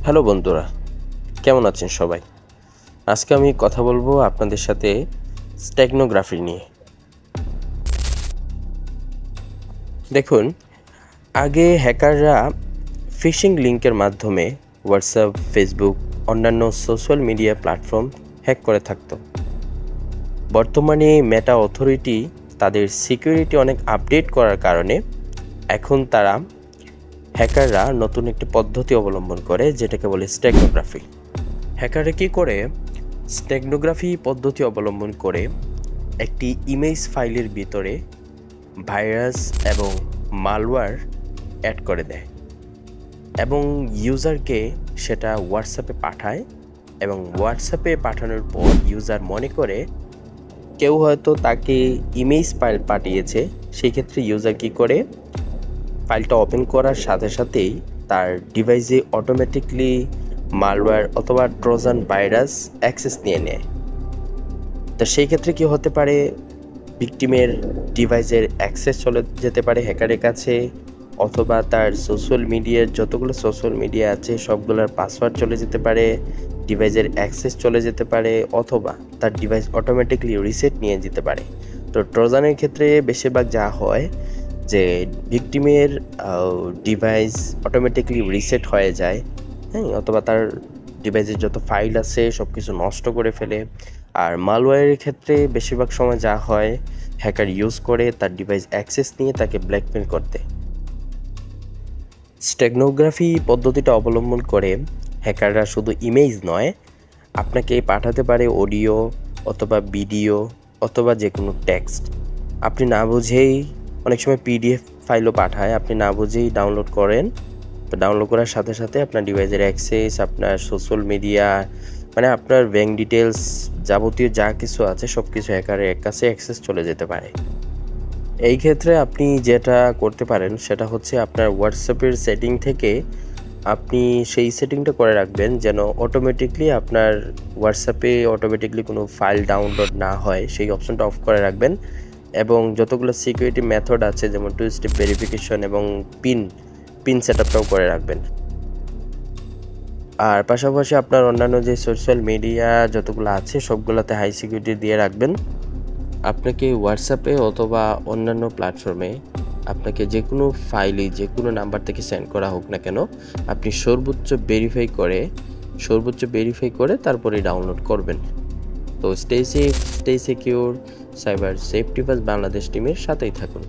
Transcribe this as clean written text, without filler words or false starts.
Hello বন্ধুরা, কেমন আছেন সবাই? আজকে আমি কথা বলবো আপনাদের সাথে স্টেগনোগ্রাফি নিয়ে। দেখুন, আগে হ্যাকাররা ফিশিং লিংকের মাধ্যমে হোয়াটসঅ্যাপ, ফেসবুক, অন্যান্য সোশ্যাল মিডিয়া প্ল্যাটফর্ম হ্যাক করে থাকতো। বর্তমানে মেটা অথরিটি তাদের সিকিউরিটি অনেক আপডেট করার কারণে এখন হ্যাকাররা নতুন একটি পদ্ধতি অবলম্বন করে, যেটাকে বলে স্টেগনোগ্রাফি। হ্যাকাররা কী করে? স্টেগনোগ্রাফি পদ্ধতি অবলম্বন করে একটি ইমেজ ফাইলের ভিতরে ভাইরাস এবং মালওয়্যার অ্যাড করে দেয় এবং ইউজারকে সেটা হোয়াটসঅ্যাপে পাঠায়, এবং হোয়াটসঅ্যাপে পাঠানোর পর ইউজার মনে করে কেউ হয়তো তাকে ইমেজ ফাইল পাঠিয়েছে। সেই ক্ষেত্রে ইউজার কী করে, ফাইলটা ওপেন করার সাথে সাথেই তার ডিভাইসে অটোমেটিকলি মালওয়্যার অথবা ট্রোজান ভাইরাস অ্যাক্সেস নিয়ে নেয়। তো সেই ক্ষেত্রে কি হতে পারে, ভিকটিমের ডিভাইসের অ্যাক্সেস চলে যেতে পারে হ্যাকারের কাছে, অথবা তার সোশ্যাল মিডিয়ার যতগুলো সোশ্যাল মিডিয়া আছে সবগুলোর পাসওয়ার্ড চলে যেতে পারে, ডিভাইসের অ্যাক্সেস চলে যেতে পারে, অথবা তার ডিভাইস অটোমেটিকলি রিসেট নিয়ে যেতে পারে। তো ট্রোজানের ক্ষেত্রে বেশিরভাগ যা হয় যে ভিকটিমের ডিভাইস অটোমেটিকলি রিসেট হয়ে যায়, হ্যাঁ, অথবা তার ডিভাইসের যত ফাইল আছে সব কিছু নষ্ট করে ফেলে। আর মালওয়্যারের ক্ষেত্রে বেশিরভাগ সময় যা হয়, হ্যাকার ইউজ করে তার ডিভাইস অ্যাক্সেস নিয়ে তাকে ব্ল্যাকমেল করতে। স্টেগনোগ্রাফি পদ্ধতিটা অবলম্বন করে হ্যাকাররা শুধু ইমেজ নয়, আপনাকে পাঠাতে পারে অডিও অথবা ভিডিও অথবা যে কোনো টেক্সট। আপনি না বুঝেই, অনেক সময় পিডিএফ ফাইলও পাঠায়, আপনি না বুঝেই ডাউনলোড করেন। তো ডাউনলোড করার সাথে সাথে আপনার ডিভাইসের অ্যাক্সেস, আপনার সোশ্যাল মিডিয়া, মানে আপনার ব্যাঙ্ক ডিটেলস, যাবতীয় যা কিছু আছে সব কিছু হ্যাকারের কাছে অ্যাক্সেস চলে যেতে পারে। এই ক্ষেত্রে আপনি যেটা করতে পারেন সেটা হচ্ছে আপনার হোয়াটসঅ্যাপের সেটিং থেকে আপনি সেই সেটিংটা করে রাখবেন যেন অটোমেটিকলি আপনার হোয়াটসঅ্যাপে অটোমেটিকলি কোনো ফাইল ডাউনলোড না হয়, সেই অপশনটা অফ করে রাখবেন। এবং যতগুলো সিকিউরিটি মেথড আছে যেমন টু স্টেপ ভেরিফিকেশন এবং পিন সেটআপটাও করে রাখবেন। আর পাশাপাশি আপনার অন্যান্য যে সোশ্যাল মিডিয়া যতগুলো আছে সবগুলোতে হাই সিকিউরিটি দিয়ে রাখবেন। আপনাকে হোয়াটসঅ্যাপে অথবা অন্যান্য প্ল্যাটফর্মে আপনাকে যে কোনো ফাইলই যে কোনো নাম্বার থেকে সেন্ড করা হোক না কেন, আপনি সর্বোচ্চ ভেরিফাই করে তারপরে ডাউনলোড করবেন। তো stay safe, stay secure, cyber safety first Bangladesh টিমের সাথেই থাকুন।